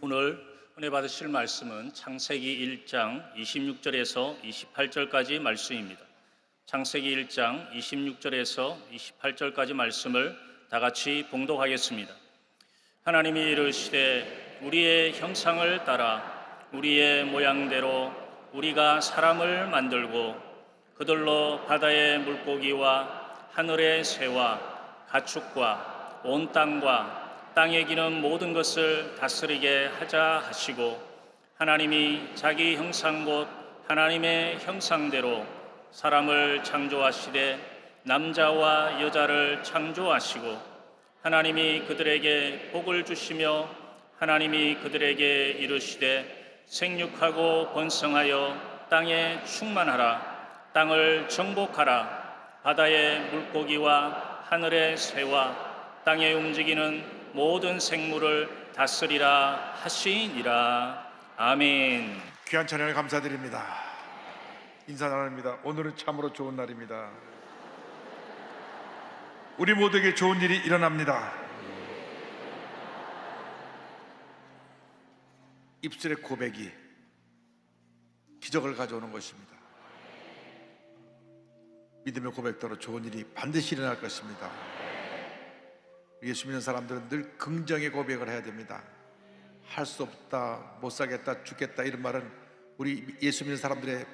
오늘 은혜 받으실 말씀은 창세기 1장 26절에서 28절까지 말씀입니다. 창세기 1장 26절에서 28절까지 말씀을 다 같이 봉독하겠습니다. 하나님이 이르시되 우리의 형상을 따라 우리의 모양대로 우리가 사람을 만들고 그들로 바다의 물고기와 하늘의 새와 가축과 온 땅과 땅에 기는 모든 것을 다스리게 하자 하시고, 하나님이 자기 형상 곧 하나님의 형상대로 사람을 창조하시되 남자와 여자를 창조하시고, 하나님이 그들에게 복을 주시며 하나님이 그들에게 이르시되 생육하고 번성하여 땅에 충만하라. 땅을 정복하라. 바다의 물고기와 하늘의 새와 땅에 움직이는 모든 생물을 다스리라 하시니라. 아멘. 귀한 찬양을 감사드립니다. 인사 나눕니다. 오늘은 참으로 좋은 날입니다. 우리 모두에게 좋은 일이 일어납니다. 입술의 고백이 기적을 가져오는 것입니다. 믿음의 고백대로 좋은 일이 반드시 일어날 것입니다. 예수 믿는 사람들은 늘 긍정의 고백을 해야 됩니다. 할 수 없다, 못 살겠다, 죽겠다 이런 말은 우리 예수 믿는 사람들의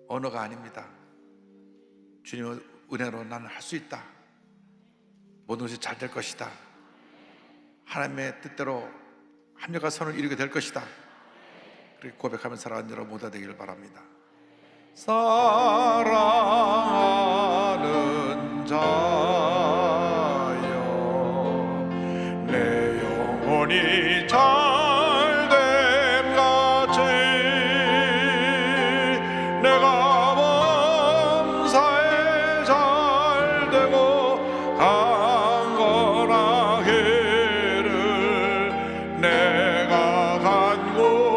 언어가 아닙니다. 주님의 은혜로 나는 할 수 있다, 모든 것이 잘 될 것이다, 하나님의 뜻대로 합력과 선을 이루게 될 것이다, 그렇게 고백하며 살아가는 여러분 모두가 되기를 바랍니다. 사랑하는 자여, 내 영혼이 잘됨 같이 내가 범사에 잘되고 강건하기를 내가 간구하노라.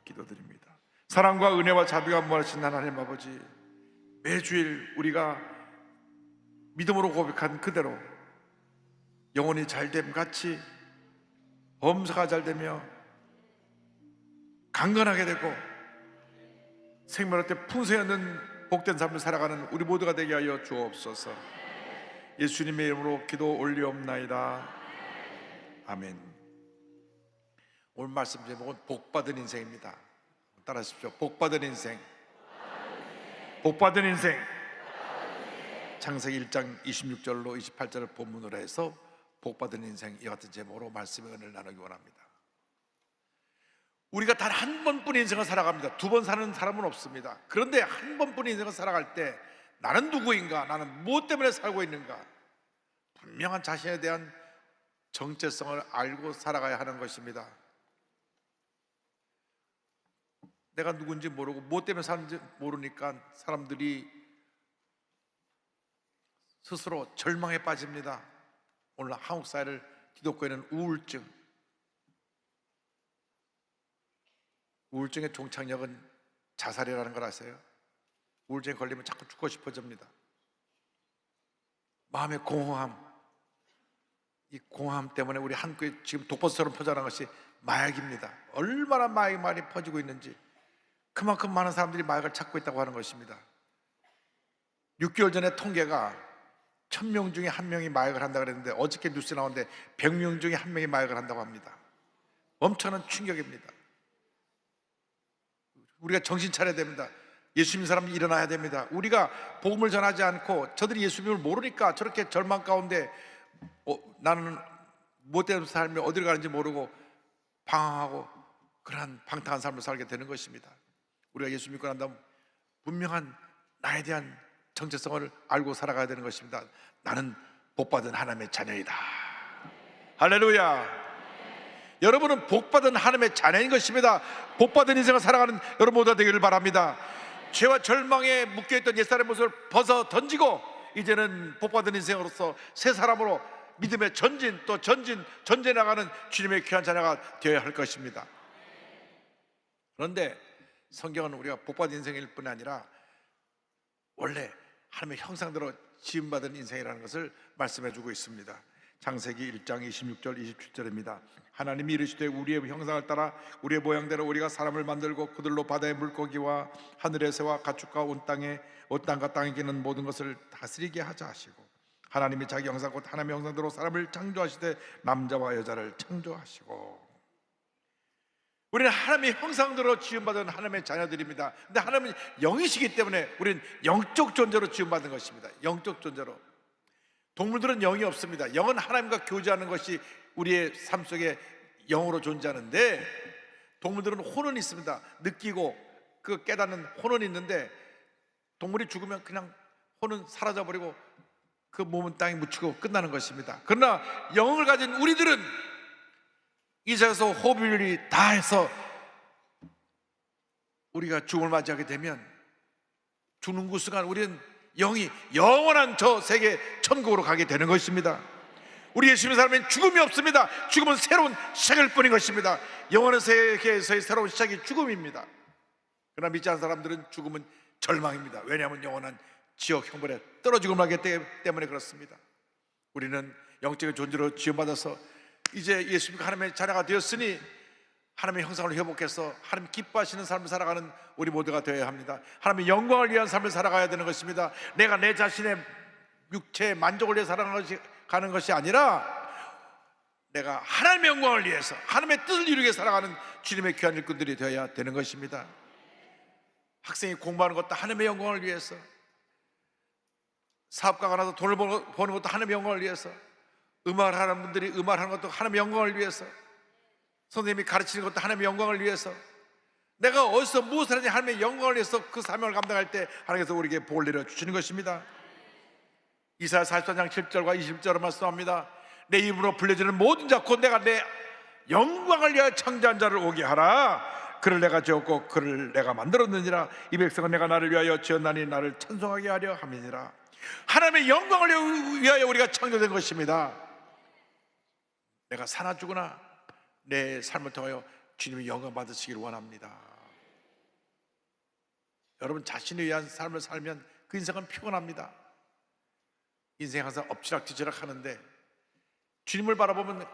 기도드립니다. 사랑과 은혜와 자비가 무한하신 하나님 아버지, 매주일 우리가 믿음으로 고백한 그대로 영혼이 잘됨 같이 범사가 잘되며 강건하게 되고 생명할 때 풍성히 얻는 복된 삶을 살아가는 우리 모두가 되게 하여 주옵소서. 예수님의 이름으로 기도 올리옵나이다. 아멘. 오늘 말씀 제목은 복받은 인생입니다. 따라하십시오. 복받은 인생. 복받은 인생. 창세기 1장 26절로 28절을 본문으로 해서 복받은 인생, 이 같은 제목으로 말씀의 은혜를 나누기 원합니다. 우리가 단 한 번뿐인 인생을 살아갑니다. 두 번 사는 사람은 없습니다. 그런데 한 번뿐인 인생을 살아갈 때 나는 누구인가, 나는 무엇 때문에 살고 있는가, 분명한 자신에 대한 정체성을 알고 살아가야 하는 것입니다. 내가 누군지 모르고 무엇 때문에 사는지 모르니까 사람들이 스스로 절망에 빠집니다. 오늘 한국 사회를 뒤덮고 있는 우울증, 우울증의 종착역은 자살이라는 걸 아세요? 우울증에 걸리면 자꾸 죽고 싶어집니다. 마음의 공허함, 이 공허함 때문에 우리 한국에 지금 독버섯처럼 퍼져나간 것이 마약입니다. 얼마나 마약이 많이 퍼지고 있는지, 그만큼 많은 사람들이 마약을 찾고 있다고 하는 것입니다. 6개월 전에 통계가 1000명 중에 1명이 마약을 한다고 그랬는데 어저께 뉴스에 나오는데 100명 중에 1명이 마약을 한다고 합니다. 엄청난 충격입니다. 우리가 정신 차려야 됩니다. 예수 믿는 사람이 일어나야 됩니다. 우리가 복음을 전하지 않고 저들이 예수 믿음을 모르니까 저렇게 절망 가운데 나는 무엇 때문에 삶이 어디로 가는지 모르고 방황하고 그러한 방탕한 삶을 살게 되는 것입니다. 우리가 예수 믿고 난 다음 분명한 나에 대한 정체성을 알고 살아가야 되는 것입니다. 나는 복받은 하나님의 자녀이다. 할렐루야. 여러분은 복받은 하나님의 자녀인 것입니다. 복받은 인생을 살아가는 여러분 모두가 되기를 바랍니다. 죄와 절망에 묶여있던 옛사람의 모습을 벗어 던지고 이제는 복받은 인생으로서 새 사람으로 믿음의 전진 또 전진해 나가는 주님의 귀한 자녀가 되어야 할 것입니다. 그런데 성경은 우리가 복받은 인생일 뿐 아니라 원래 하나님의 형상대로 지음받은 인생이라는 것을 말씀해주고 있습니다. 창세기 1장 26절 27절입니다. 하나님이 이르시되 우리의 형상을 따라 우리의 모양대로 우리가 사람을 만들고 그들로 바다의 물고기와 하늘의 새와 가축과 온 땅과 땅에 기는 모든 것을 다스리게 하자 하시고, 하나님이 자기 형상 곧 하나님의 형상대로 사람을 창조하시되 남자와 여자를 창조하시고. 우리는 하나님의 형상대로 지음받은 하나님의 자녀들입니다. 근데 하나님은 영이시기 때문에 우리는 영적 존재로 지음받은 것입니다. 영적 존재로. 동물들은 영이 없습니다. 영은 하나님과 교제하는 것이 우리의 삶 속에 영으로 존재하는데, 동물들은 혼은 있습니다. 느끼고 그 깨닫는 혼은 있는데, 동물이 죽으면 그냥 혼은 사라져버리고 그 몸은 땅에 묻히고 끝나는 것입니다. 그러나 영을 가진 우리들은 이 세상에서 호흡을 다해서 우리가 죽음을 맞이하게 되면 죽는 그 순간 우리는 영이 영원한 저 세계 천국으로 가게 되는 것입니다. 우리 예수님의 삶엔 죽음이 없습니다. 죽음은 새로운 시작일 뿐인 것입니다. 영원한 세계에서의 새로운 시작이 죽음입니다. 그러나 믿지 않는 사람들은 죽음은 절망입니다. 왜냐하면 영원한 지옥 형벌에 떨어지고 말기 때문에 그렇습니다. 우리는 영적인 존재로 지음받아서 이제 예수님과 하나님의 자녀가 되었으니 하나님의 형상을 회복해서 하나님 기뻐하시는 삶을 살아가는 우리 모두가 되어야 합니다. 하나님의 영광을 위한 삶을 살아가야 되는 것입니다. 내가 내 자신의 육체의 만족을 위해 살아가는 것이 아니라 내가 하나님의 영광을 위해서 하나님의 뜻을 이루게 살아가는 주님의 귀한 일꾼들이 되어야 되는 것입니다. 학생이 공부하는 것도 하나님의 영광을 위해서, 사업가가 나서 돈을 버는 것도 하나님의 영광을 위해서, 음악을 하는 분들이 음악을 하는 것도 하나님의 영광을 위해서, 선생님이 가르치는 것도 하나님의 영광을 위해서, 내가 어디서 무엇을 하든지 하나님의 영광을 위해서 그 사명을 감당할 때 하나님께서 우리에게 복을 내려주시는 것입니다. 이사야 44장 7절과 20절을 말씀합니다. 내 입으로 불려지는 모든 자 곧 내가 내 영광을 위하여 창조한 자를 오게 하라. 그를 내가 지었고 그를 내가 만들었느니라. 이 백성은 내가 나를 위하여 지었나니 나를 찬송하게 하려 함이니라. 하나님의 영광을 위하여 우리가 창조된 것입니다. 내가 사나 죽으나 내 삶을 통하여 주님의 영광 받으시기를 원합니다. 여러분 자신을 위한 삶을 살면 그 인생은 피곤합니다. 인생 항상 엎치락뒤치락 하는데 주님을 바라보면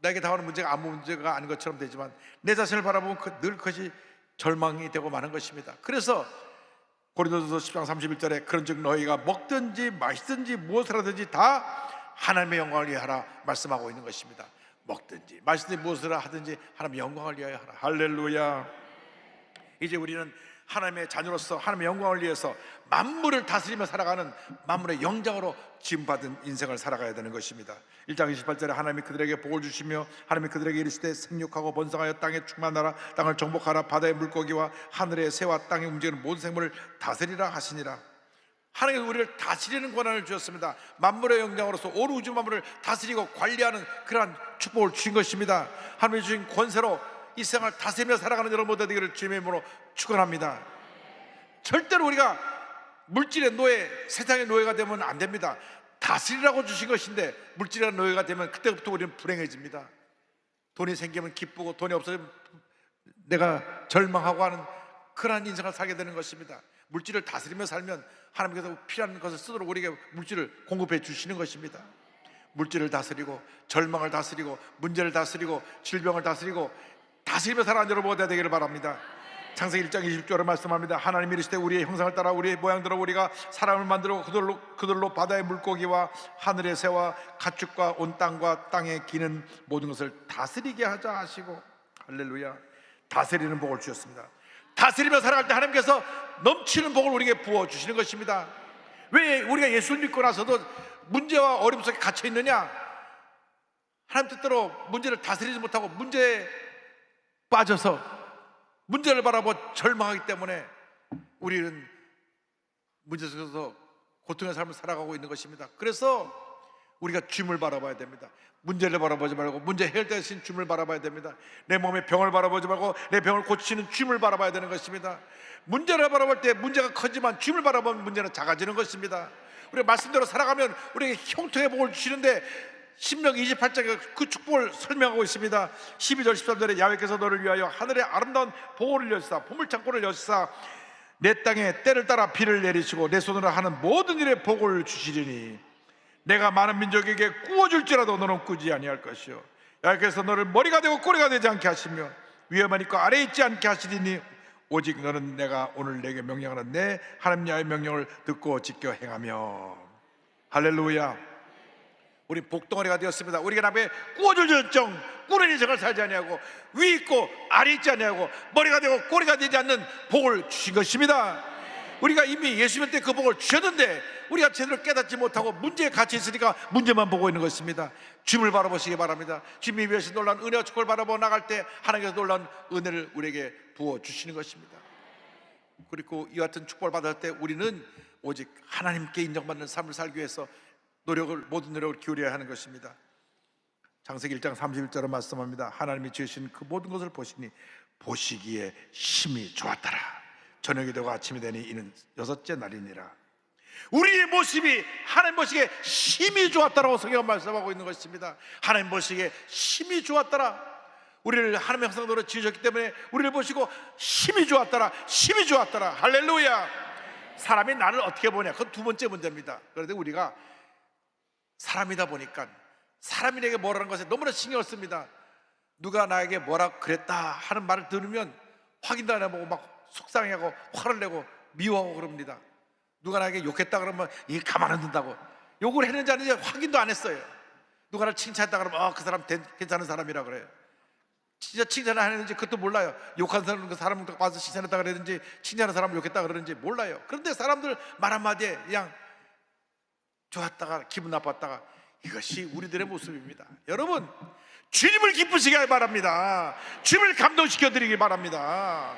나에게 다가오는 문제가 아무 문제가 아닌 것처럼 되지만 내 자신을 바라보면 늘 그것이 절망이 되고 마는 것입니다. 그래서 고린도전서 10장 31절에 그런즉 너희가 먹든지 마시든지 무엇을 하든지 다 하나님의 영광을 위하여 하라 말씀하고 있는 것입니다. 먹든지 마시든지 무엇을 하든지 하나님의 영광을 위하여 하라. 할렐루야. 이제 우리는 하나님의 자녀로서 하나님의 영광을 위해서 만물을 다스리며 살아가는 만물의 영장으로 지음받은 인생을 살아가야 되는 것입니다. 1장 28절에 하나님이 그들에게 복을 주시며 하나님이 그들에게 이르시되 생육하고 번성하여 땅에 충만하라. 땅을 정복하라. 바다의 물고기와 하늘의 새와 땅에 움직이는 모든 생물을 다스리라 하시니라. 하나님께서 우리를 다스리는 권한을 주셨습니다. 만물의 영장으로서 온 우주 만물을 다스리고 관리하는 그러한 축복을 주신 것입니다. 하나님이 주신 권세로 이 세상을 다스리며 살아가는 여러분 모두 되기를 주님의 이름으로 축원합니다. 절대로 우리가 물질의 노예, 세상의 노예가 되면 안 됩니다. 다스리라고 주신 것인데 물질의 노예가 되면 그때부터 우리는 불행해집니다. 돈이 생기면 기쁘고 돈이 없어지면 내가 절망하고 하는 그러한 인생을 살게 되는 것입니다. 물질을 다스리며 살면 하나님께서 필요한 것을 쓰도록 우리에게 물질을 공급해 주시는 것입니다. 물질을 다스리고 절망을 다스리고 문제를 다스리고 질병을 다스리며 살아가는 여러분 모두가 되기를 바랍니다. 창세기 1장 20절에 말씀합니다. 하나님이 이르시되 우리의 형상을 따라 우리의 모양대로 우리가 사람을 만들고 그들로 바다의 물고기와 하늘의 새와 가축과 온 땅과 땅에 기는 모든 것을 다스리게 하자 하시고, 할렐루야. 다스리는 복을 주셨습니다. 다스리며 살아갈 때 하나님께서 넘치는 복을 우리에게 부어주시는 것입니다. 왜 우리가 예수를 믿고 나서도 문제와 어려움 속에 갇혀 있느냐? 하나님 뜻대로 문제를 다스리지 못하고 문제에 빠져서 문제를 바라보고 절망하기 때문에 우리는 문제 속에서 고통의 삶을 살아가고 있는 것입니다. 그래서 우리가 주님을 바라봐야 됩니다. 문제를 바라보지 말고 문제 해결되신 주님을 바라봐야 됩니다. 내 몸의 병을 바라보지 말고 내 병을 고치시는 주님을 바라봐야 되는 것입니다. 문제를 바라볼 때 문제가 커지만 주님을 바라보면 문제는 작아지는 것입니다. 우리가 말씀대로 살아가면 우리에게 형통의 복을 주시는데 신명기 28장에 그 축복을 설명하고 있습니다. 12절 13절에 야훼께서 너를 위하여 하늘의 아름다운 보호를 여시사 보물창고를 여시사 내 땅에 때를 따라 비를 내리시고 내 손으로 하는 모든 일에 복을 주시리니 내가 많은 민족에게 구워줄지라도 너는 꾸지 아니할 것이요 여호와께서 너를 머리가 되고 꼬리가 되지 않게 하시며 위에만 있고 아래에 있지 않게 하시리니 오직 너는 내가 오늘 내게 명령하는 내 하나님 여호와의 명령을 듣고 지켜 행하며. 할렐루야. 우리 복덩어리가 되었습니다. 우리가 남에게 구워줄 결정, 꾸러니 생을 살지 아니하고 위 있고 아래 있지 아니하고 머리가 되고 꼬리가 되지 않는 복을 주신 것입니다. 우리가 이미 예수님 때 그 복을 주셨는데 우리가 제대로 깨닫지 못하고 문제에 갇혀 있으니까 문제만 보고 있는 것입니다. 주님을 바라보시기 바랍니다. 주님이 위해서 놀라운 은혜와 축복을 바라보고 나갈 때 하나님께서 놀라운 은혜를 우리에게 부어주시는 것입니다. 그리고 이와 같은 축복을 받을 때 우리는 오직 하나님께 인정받는 삶을 살기 위해서 모든 노력을 기울여야 하는 것입니다. 창세기 1장 31절에 말씀합니다. 하나님이 지으신 그 모든 것을 보시니 보시기에 심히 좋았더라. 저녁이 되고 아침이 되니 이는 6째 날이니라. 우리의 모습이 하나님 보시기에 심히 좋았다라고 성경은 말씀하고 있는 것입니다. 하나님 보시기에 심히 좋았더라. 우리를 하나님의 형상대로 지으셨기 때문에 우리를 보시고 심히 좋았더라, 심히 좋았더라. 할렐루야. 사람이 나를 어떻게 보냐, 그건 두 번째 문제입니다. 그런데 우리가 사람이다 보니까 사람이 내게 뭐라는 것에 너무나 신경을 씁니다. 누가 나에게 뭐라 그랬다 하는 말을 들으면 확인도 안 해보고 막 속상해하고 화를 내고 미워하고 그럽니다. 누가 나에게 욕했다 그러면 이게 가만 안 둔다고. 욕을 했는지 아닌지 확인도 안 했어요. 누가 나를 칭찬했다 그러면 그 사람 괜찮은 사람이라 그래요. 진짜 칭찬을 안 했는지 그것도 몰라요. 욕한 사람 그 사람 와서 칭찬했다 그러는지 칭찬하는 사람 욕했다 그러는지 몰라요. 그런데 사람들 말 한마디에 그냥 좋았다가 기분 나빴다가, 이것이 우리들의 모습입니다. 여러분, 주님을 기쁘시게 바랍니다. 주님을 감동시켜 드리기 바랍니다.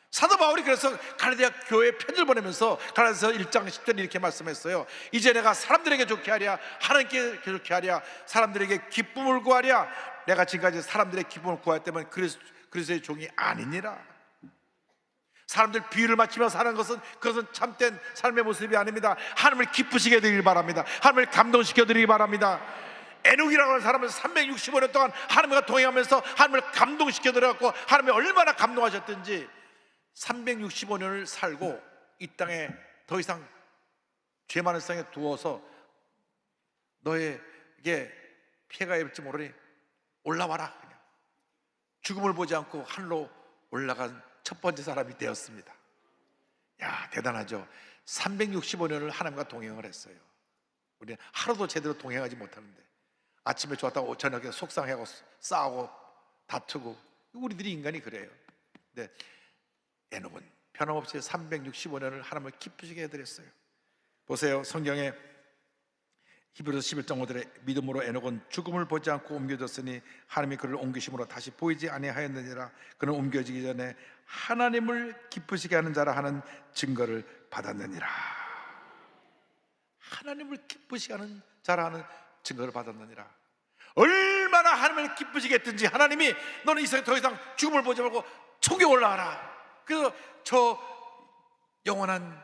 사도 바울이 그래서 갈라디아 교회에 편지를 보내면서 갈라디아서 1장 10절에 이렇게 말씀했어요. 이제 내가 사람들에게 좋게 하랴, 하나님께 좋게 하랴, 사람들에게 기쁨을 구하랴. 내가 지금까지 사람들의 기쁨을 구할 때면 그리스도의 종이 아니니라. 사람들 비유를 맞추며 사는 것은 그것은 참된 삶의 모습이 아닙니다. 하나님을 기쁘시게 해드리기 바랍니다. 하나님을 감동시켜 드리기 바랍니다. 에녹이라고 하는 사람은 365년 동안 하나님과 동행하면서 하나님을 감동시켜 드려갖고 하나님이 얼마나 감동하셨든지 365년을 살고 이 땅에 더 이상 죄 많은 땅에 두어서 너에게 피해가 입을지 모르니 올라와라. 그냥 죽음을 보지 않고 하늘로 올라간 첫 번째 사람이 되었습니다. 야, 대단하죠. 365년을 하나님과 동행을 했어요. 우리는 하루도 제대로 동행하지 못하는데 아침에 좋았다고 저녁에 속상해하고 싸우고 다투고, 우리들이 인간이 그래요. 근데 에녹은 변함없이 365년을 하나님을 기쁘시게 해드렸어요. 보세요, 성경에 히브리서 11장 5절에 믿음으로 에녹은 죽음을 보지 않고 옮겨졌으니 하나님이 그를 옮기심으로 다시 보이지 아니하였느니라. 그는 옮겨지기 전에 하나님을 기쁘시게 하는 자라 하는 증거를 받았느니라. 하나님을 기쁘시게 하는 자라 하는 증거를 받았느니라. 얼마나 하나님을 기쁘시게 했든지 하나님이 너는 이 세상에 더 이상 죽음을 보지 말고 천국에 올라가라. 그래서 저 영원한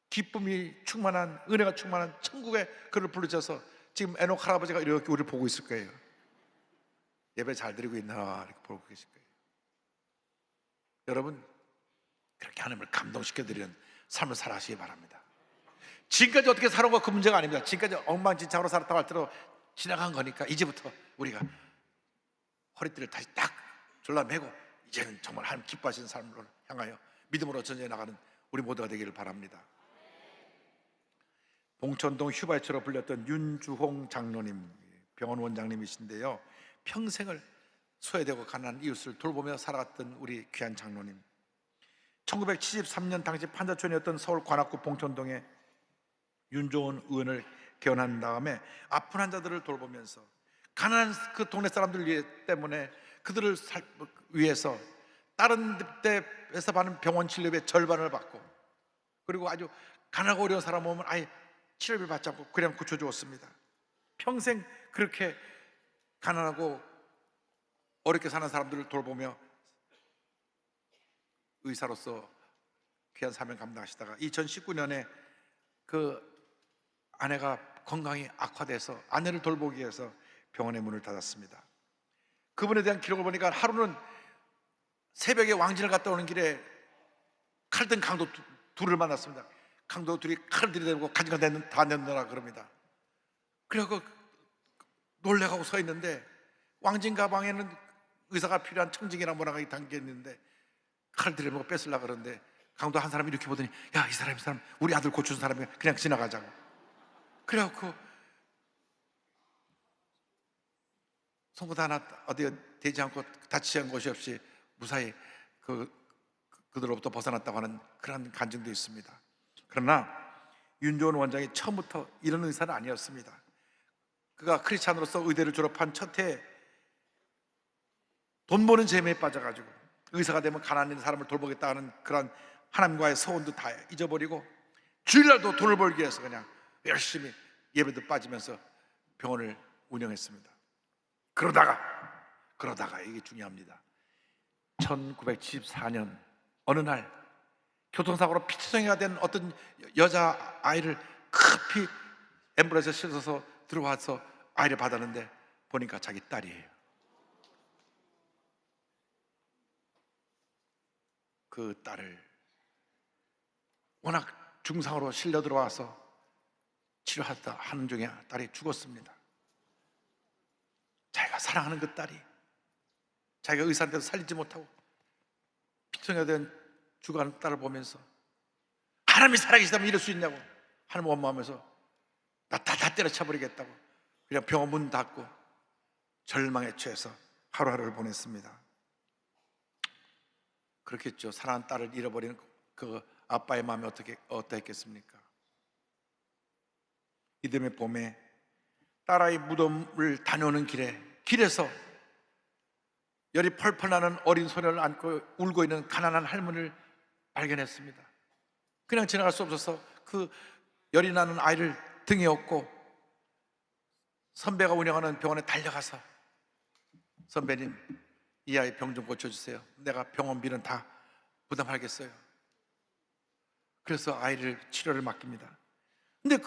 기쁨이 충만한, 은혜가 충만한 천국에 그를 부르셔서 지금 에녹 할아버지가 이렇게 우리를 보고 있을 거예요. 예배 잘 드리고 있나 이렇게 보고 계실 거예요. 여러분, 그렇게 하나님을 감동시켜드리는 삶을 살아가시기 바랍니다. 지금까지 어떻게 살아온 거 그 문제가 아닙니다. 지금까지 엉망진창으로 살았다고 할때도 지나간 거니까 이제부터 우리가 허리띠를 다시 딱 졸라매고 이제는 정말 하나님 기뻐하시는 삶으로 향하여 믿음으로 전진해 나가는 우리 모두가 되기를 바랍니다. 봉천동 휴발처로 불렸던 윤주홍 장로님, 병원 원장님이신데요, 평생을 소외되고 가난한 이웃을 돌보며 살아갔던 우리 귀한 장로님. 1973년 당시 판사촌이었던 서울 관악구 봉천동에 윤종원 의원을 개원한 다음에 아픈 환자들을 돌보면서 가난한 그 동네 사람들 때문에 그들을 위해서 다른 데에서 받는 병원 치료비의 절반을 받고, 그리고 아주 가난하고 어려운 사람 오면 아예 치료비 받지 않고 그냥 고쳐주었습니다. 평생 그렇게 가난하고 어렵게 사는 사람들을 돌보며 의사로서 귀한 사명 감당하시다가 2019년에 그 아내가 건강이 악화돼서 아내를 돌보기 위해서 병원의 문을 닫았습니다. 그분에 대한 기록을 보니까 하루는 새벽에 왕진을 갔다 오는 길에 칼든 강도 둘을 만났습니다. 강도 둘이 칼을 들이대고 가진 거 다 내놓으라 그럽니다. 그래서 놀래가고 서 있는데 왕진 가방에는 의사가 필요한 청진기나 뭐라가 담겨 있는데 칼을 들이대고 뺏으려고 그러는데 강도 한 사람이 이렇게 보더니 야, 이 사람 우리 아들 고쳐준 사람이 그냥 지나가자고. 그래갖고 송곳 하나 어디 되지 않고 다치지 않은 곳이 없이 무사히 그들로부터 벗어났다고 하는 그런 간증도 있습니다. 그러나 윤조원 원장이 처음부터 이런 의사는 아니었습니다. 그가 크리스찬으로서 의대를 졸업한 첫 해에 돈 버는 재미에 빠져가지고 의사가 되면 가난한 사람을 돌보겠다 하는 그런 하나님과의 소원도 다 잊어버리고 주일날도 돈을 벌기 위해서 그냥 열심히 예배도 빠지면서 병원을 운영했습니다. 그러다가 이게 중요합니다. 1974년 어느 날 교통사고로 피투성이가 된 어떤 여자아이를 급히 앰뷸런스에 실어서 들어와서 아이를 받았는데 보니까 자기 딸이에요. 그 딸을 워낙 중상으로 실려 들어와서 치료하다 하는 중에 딸이 죽었습니다. 자기가 사랑하는 그 딸이 자기가 의사한테도 살리지 못하고 피투성이가 된 죽어가는 딸을 보면서 하나님이 살아계시다면 이럴 수 있냐고 하나님 원망하면서 나 다 때려쳐버리겠다고 그냥 병원 문 닫고 절망에 처해서 하루하루를 보냈습니다. 그렇겠죠. 사랑하는 딸을 잃어버리는 그 아빠의 마음이 어떠했겠습니까? 이듬해 봄에 딸아이 무덤을 다녀오는 길에서 열이 펄펄 나는 어린 소녀를 안고 울고 있는 가난한 할머니를 발견했습니다. 그냥 지나갈 수 없어서 그 열이 나는 아이를 등에 업고 선배가 운영하는 병원에 달려가서 선배님, 이 아이 병 좀 고쳐주세요. 내가 병원비는 다 부담하겠어요. 그래서 아이를 치료를 맡깁니다. 근데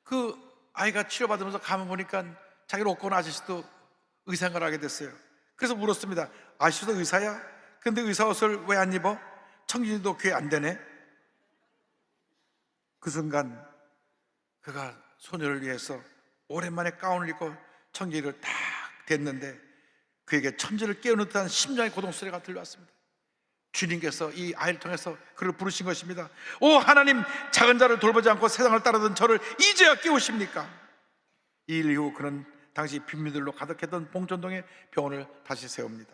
그 아이가 치료받으면서 가만 보니까 자기를 업고 온 아저씨도 의사 생활을 하게 됐어요. 그래서 물었습니다. 아저씨도 의사야? 근데 의사 옷을 왜 안 입어? 청진이도 귀에 안 되네? 그 순간 그가 소녀를 위해서 오랜만에 가운을 입고 청진이를 딱 댔는데 그에게 천지를 깨우는 듯한 심장의 고동소리가 들려왔습니다. 주님께서 이 아이를 통해서 그를 부르신 것입니다. 오 하나님, 작은 자를 돌보지 않고 세상을 따르던 저를 이제야 깨우십니까? 이 일 이후 그는 당시 빈민들로 가득했던 봉천동에 병원을 다시 세웁니다.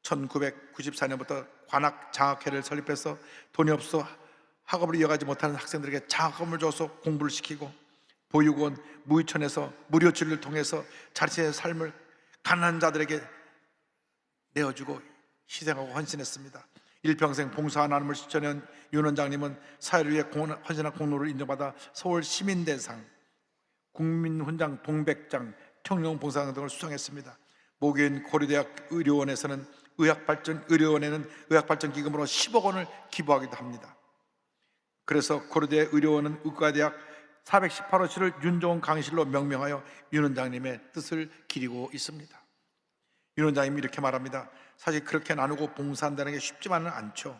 1994년부터 관악 장학회를 설립해서 돈이 없어 학업을 이어가지 못하는 학생들에게 장학금을 줘서 공부를 시키고 보육원, 무의촌에서 무료 치료를 통해서 자신의 삶을 가난한 자들에게 내어주고 희생하고 헌신했습니다. 일평생 봉사한 하나님을 실천한 윤 원장님은 사회를 위해 헌신한 공로를 인정받아 서울 시민대상, 국민훈장 동백장, 청룡봉사상 등을 수상했습니다. 모교인 고려대학 의료원에는 의학발전 기금으로 10억 원을 기부하기도 합니다. 그래서 고려대 의료원은 의과대학 418호실을 윤종원 강의실로 명명하여 윤 원장님의 뜻을 기리고 있습니다. 윤 원장님이 이렇게 말합니다. 사실 그렇게 나누고 봉사한다는 게 쉽지만은 않죠.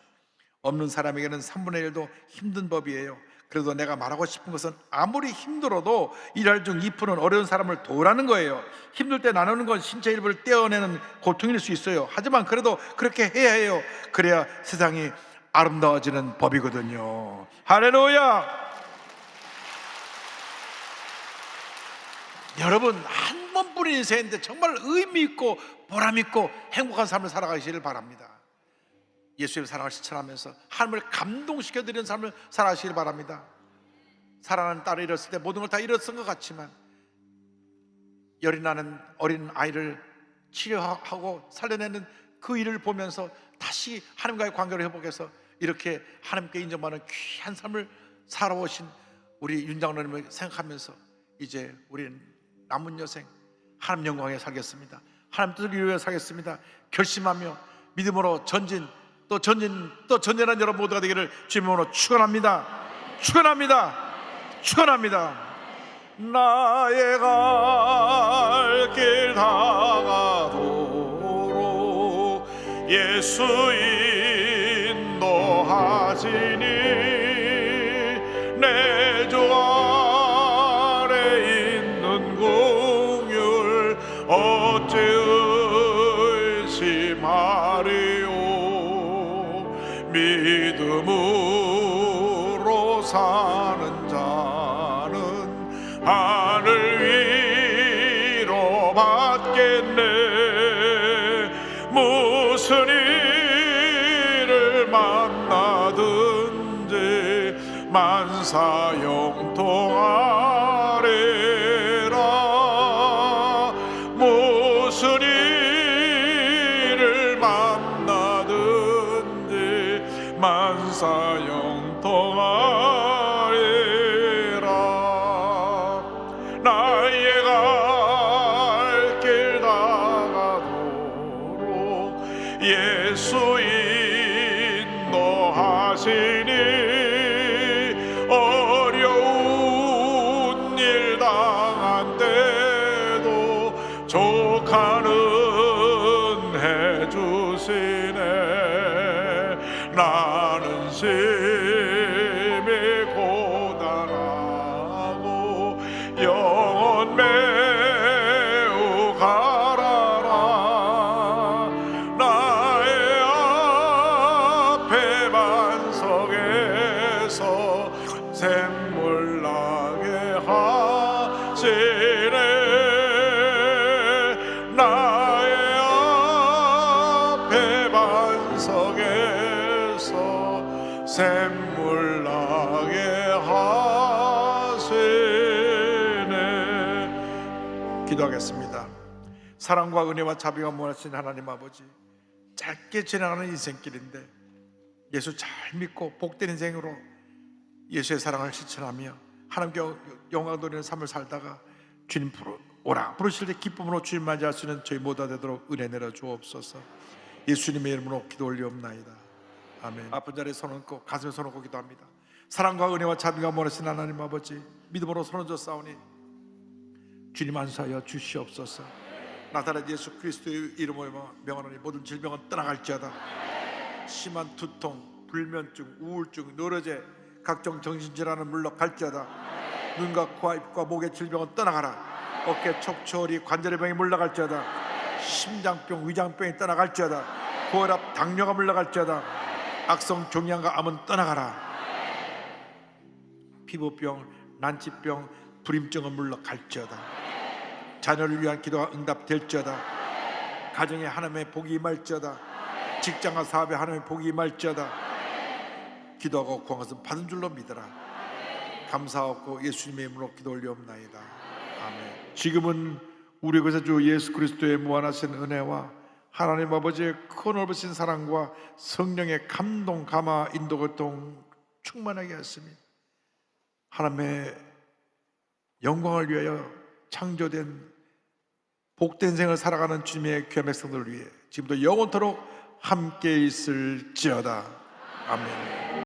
없는 사람에게는 3분의 1도 힘든 법이에요. 그래도 내가 말하고 싶은 것은 아무리 힘들어도 일할 중 2%는 어려운 사람을 도우라는 거예요. 힘들 때 나누는 건 신체 일부를 떼어내는 고통일 수 있어요. 하지만 그래도 그렇게 해야 해요. 그래야 세상이 아름다워지는 법이거든요. 할렐루야! 여러분, 한 번뿐인 인생인데 정말 의미 있고 보람 있고 행복한 삶을 살아가시기를 바랍니다. 예수의 사랑을 실천하면서 하나님을 감동시켜드리는 삶을 살아가시길 바랍니다. 사랑하는 딸을 잃었을 때 모든 걸 다 잃었던 것 같지만 열이 나는 어린 아이를 치료하고 살려내는 그 일을 보면서 다시 하나님과의 관계를 회복해서 이렇게 하나님께 인정받는 귀한 삶을 살아오신 우리 윤 장로님을 생각하면서 이제 우리는 남은 여생 하나님 영광에 살겠습니다. 하나님 뜻을 이루어 살겠습니다. 결심하며 믿음으로 전진 또 전진한 여러분 모두가 되기를 주님으로 축원합니다. 나의 갈 길 다가도록 예수 인도하자. 하시니 내 주 안에 있는 긍휼 어찌 의심하리요. 믿음으로 사는 자는 하늘 위로 받겠네. 무슨 일을 만나든지 만사형통하리라. 무슨 일을 만나든지 만사형통하리라. 나의 갈 길 다가도록 예수 인도하시니 어려운 일 당한 때도 족하는 해주시네. 나는 심히 고단하고 영혼 매우 가라라. 나의 앞에 반석에서 샘물 나게 하시네. 나의 앞에 반석에서 샘물 나게 하시네. 기도하겠습니다. 사랑과 은혜와 자비가 무한하신 하나님 아버지, 짧게 지나가는 인생길인데 예수 잘 믿고 복된 인생으로 예수의 사랑을 실천하며 하나님께 영광 돌리는 삶을 살다가 주님 오라 부르실 때 기쁨으로 주님 맞이할 수 있는 저희 모두가 되도록 은혜 내려 주옵소서. 예수님의 이름으로 기도 올리옵나이다. 아멘. 아픈 자리에 손 얹고 가슴에 손 얹고 기도합니다. 사랑과 은혜와 자비가 무한하신 하나님 아버지, 믿음으로 손 얹어 싸우니 주님 안수하여 주시옵소서. 나사렛 예수 그리스도의 이름으로 명하노니 모든 질병은 떠나갈지어다. 심한 두통, 불면증, 우울증, 노려제, 각종 정신질환은 물러갈지어다. 눈과 코와 입과 목의 질병은 떠나가라. 어깨 척추허리 관절의 병이 물러갈지어다. 심장병, 위장병이 떠나갈지어다. 고혈압, 당뇨가 물러갈지어다. 악성 종양과 암은 떠나가라. 피부병, 난치병, 불임증은 물러갈지어다. 자녀를 위한 기도가 응답될지어다. 가정에 하나님의 복이 임할지어다. 직장과 사업에 하나님의 복이 임할지어다. 기도하고 구한 것은 받은 줄로 믿어라. 감사하고 예수님의 이름으로 기도 올리옵나이다. 아멘. 지금은 우리 구세주 예수 그리스도의 무한하신 은혜와 하나님 아버지의 큰 넓으신 사랑과 성령의 감동, 감화, 인도, 고통 충만하게 하시니 하나님의 영광을 위하여 창조된 복된 생을 살아가는 주님의 귀한 백성들을 위해 지금도 영원토록 함께 있을지어다. 아멘.